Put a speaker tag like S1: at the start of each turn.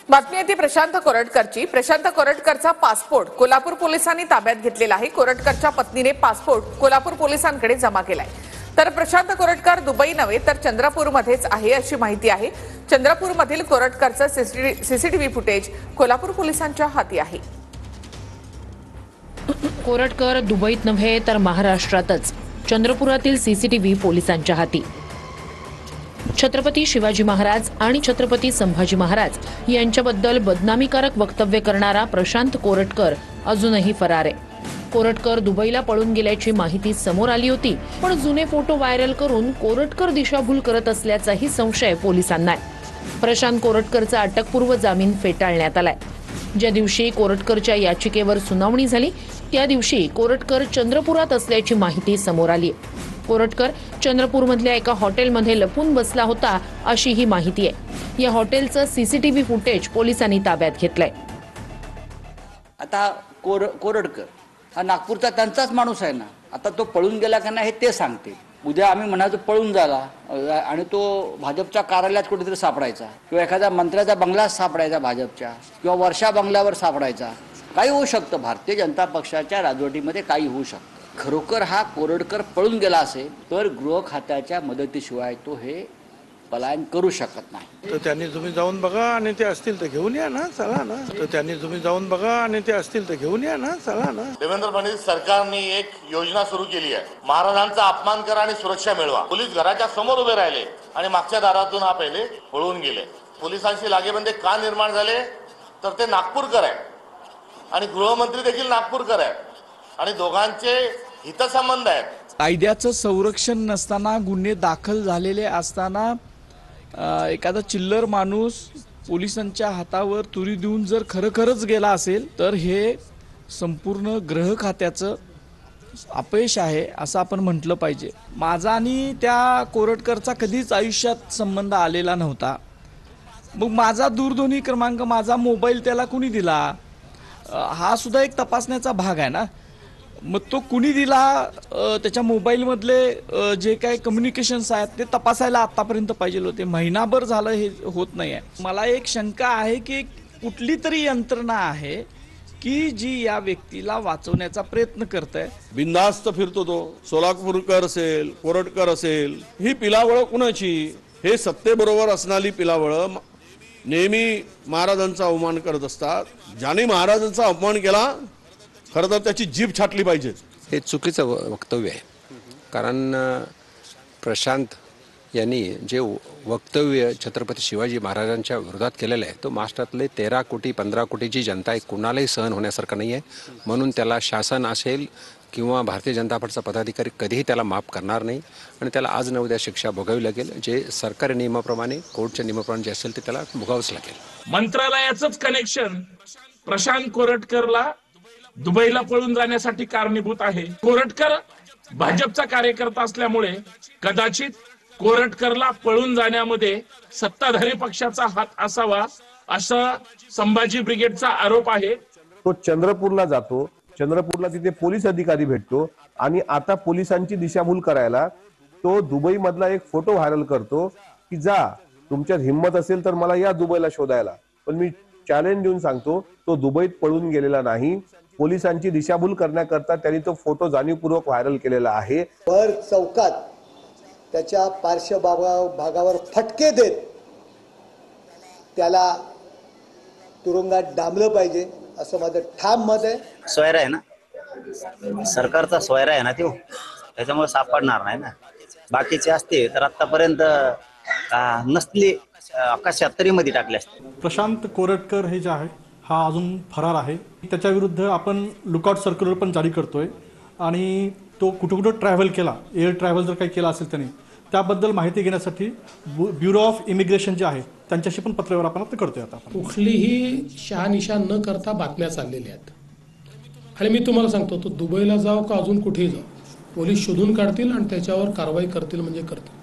S1: बातमी आहे ती प्रशांत कोरटकरची। प्रशांत कोरटकरचा पासपोर्ट कोल्हापूर पोलिसांनी ताब्यात घेतलेला आहे। कोरटकरच्या पत्नीने पासपोर्ट कोल्हापूर पोलिसांकडे जमा केलाय। तर प्रशांत कोरटकर दुबई नव्हे तर चंद्रपूरमध्येच आहे अशी माहिती आहे। चंद्रपूरमधील कोरटकरचं सीसीटीव्ही फुटेज कोल्हापूर पोलिसांच्या हाती आहे।
S2: कोरटकर दुबईत नव्हे तर महाराष्ट्रातच, चंद्रपुरातील सीसीटीव्ही पोलिसांच्या हाती। छत्रपती शिवाजी महाराज आणि छत्रपती संभाजी महाराज यांच्याबद्दल बदनामीकारक वक्तव्य करणारा प्रशांत कोरटकर अजूनही फरार आहे। कोरटकर दुबईला पळून गेल्याची माहिती समोर आली होती, पण जुने फोटो व्हायरल करून कोरटकर दिशाभूल करत असल्याचाही संशय पोलिसांना आहे। प्रशांत कोरटकरचा अटकपूर्व जामीन फेटाळण्यात आलाय। ज्या दिवशी कोरटकरच्या याचिकेवर सुनावणी झाली त्या दिवशी कोरटकर चंद्रपुरात असल्याची माहिती समोर आली आहे। कोरटकर चंद्रपूरमधल्या एका हॉटेलमध्ये लपून बसला होता अशी ही माहिती आहे। या हॉटेलचं सीसीटीव्ही फुटेज पोलिसांनी ताब्यात घेतलंय।
S3: आता कोरटकर हा नागपूरचा त्यांचाच माणूस आहे ना। आता तो पळून गेला का नाही हे ते सांगते। उद्या आम्ही म्हणायचो पळून झाला आणि तो भाजपच्या कार्यालयात कुठेतरी सापडायचा किंवा एखाद्या मंत्र्याच्या बंगल्यात सापडायचा भाजपच्या किंवा वर्षा बंगल्यावर सापडायचा। काही होऊ शकतं, भारतीय जनता पक्षाच्या राजवटीमध्ये काही होऊ शकतं। खरोखर हा कोरटकर पळून गेला असेल तर गृह खात्याच्या मदतीशिवाय तो हे पलायन करू शकत नाही।
S4: तर त्यांनी तुम्ही जाऊन बघा आणि ते असतील तर घेऊन या ना, चला ना। तर त्यांनी तुम्ही जाऊन बघा आणि ते असतील तर घेऊन या ना, चला ना।
S5: देवेंद्र फडणवीस सरकारने एक योजना सुरू केली आहे, महाराजांचा अपमान करा आणि सुरक्षा मिळवा। पोलीस घराच्या समोर उभे राहिले आणि मागच्या दारातून हा पहिले पळून गेले। पोलिसांशी लागेबंदे का निर्माण झाले तर ते नागपूरकर आहे आणि गृहमंत्री देखील नागपूरकर आहे आणि दोघांचे हितसंबंध आहेत।
S6: कायद्याचं संरक्षण नसताना, गुन्हे दाखल झालेले असताना एखादा चिल्लर माणूस पोलिसांच्या हातावर तुरी देऊन जर खरंच गेला असेल तर हे संपूर्ण गृह खात्याचं अपयश आहे असं आपण म्हटलं पाहिजे। माझा आणि त्या कोरटकरचा कधीच आयुष्यात संबंध आलेला नव्हता। मग माझा दूरध्वनी क्रमांक, माझा मोबाईल त्याला कुणी दिला हा सुद्धा एक तपासण्याचा भाग आहे ना। मग तो कुणी दिला, त्याच्या मोबाईलमधले जे काही कम्युनिकेशन्स आहेत ते तपासायला आतापर्यंत पाहिजे होते। महिनाभर झालं हे होत नाही आहे। मला एक शंका आहे की कुठली तरी यंत्रणा आहे की जी या व्यक्तीला वाचवण्याचा प्रयत्न करत आहे।
S7: बिनधास्त फिरतो तो, सोलापूरकर असेल, कोरटकर असेल, ही पिलावळ कुणाची? हे सत्तेबरोबर असणारी पिलावळ नेहमी महाराजांचा अवमान करत असतात। ज्याने महाराजांचा अपमान केला खरं तर त्याची जीभ छाटली पाहिजे।
S8: हे चुकीचं वक्तव्य आहे, कारण प्रशांत यांनी जे वक्तव्य छत्रपती शिवाजी महाराजांच्या विरोधात केलेलं आहे तो महाराष्ट्रातले 13 कोटी 15 कोटीची जनता आहे, कुणालाही सहन होण्यासारखं नाही आहे। म्हणून त्याला शासन असेल किंवा भारतीय जनता पक्षाचा पदाधिकारी कधीही त्याला माफ करणार नाही आणि त्याला आज न उद्या शिक्षा भोगावी लागेल। जे सरकारी नियमाप्रमाणे, कोर्टच्या नियमाप्रमाणे जे असेल ते त्याला भोगावंच लागेल।
S9: मंत्रालयाचंच कनेक्शन प्रशांत कोरटकरला दुबईला पळून जाण्यासाठी कारणीभूत आहे। कोरटकर भाजपचा कार्यकर्ता असल्यामुळे कदाचित कोरटकरला पळून जाण्यामध्ये सत्ताधारी पक्षाचा हात असावा असा संभाजी ब्रिगेडचा आरोप आहे।
S10: तो चंद्रपूरला जातो, चंद्रपूरला तिथे पोलीस अधिकारी भेटतो आणि आता पोलिसांची दिशाभूल करायला तो दुबई मधला एक फोटो व्हायरल करतो की जा, तुमच्यात हिम्मत असेल तर मला या दुबईला शोधायला। पण मी चॅलेंज देऊन सांगतो तो दुबईत पळून गेलेला नाही। पोलिसांची दिशाभूल करण्याकरता त्यांनी तो फोटो जाणीवपूर्वक व्हायरल केलेला आहे।
S11: भर चौकात त्याच्या पार्श्वभागावर फटके देत त्याला तुरुंगात डांबलं पाहिजे असं माझं ठाम मत आहे।
S12: सोयरा आहे ना, सरकारचा सोयरा आहे ना तो, त्याच्यामुळे सापडणार नाही ना। बाकीचे असते तर आतापर्यंत नसले आकाशात तरी मध्ये टाकले असते।
S13: प्रशांत कोरटकर हे जे आहे हा अजून फरार आहे। त्याच्या विरुद्ध आपण लुकआउट सर्क्युलर पण जारी करतोय आणि तो कुठं ट्रॅव्हल केला, एअर ट्रॅव्हल जर काही केला असेल त्याने, त्याबद्दल माहिती घेण्यासाठी ब्युरो ऑफ इमिग्रेशन जे आहे त्यांच्याशी पण पत्रव्यवहार आपण आता करतोय। आता
S14: कुठलीही शहानिशा न करता बातम्या चाललेल्या आहेत आणि मी तुम्हाला सांगतो तो दुबईला जाओ का अजून कुठेही जाओ, पोलीस शोधून काढतील आणि त्याच्यावर कारवाई करतील म्हणजे करतील।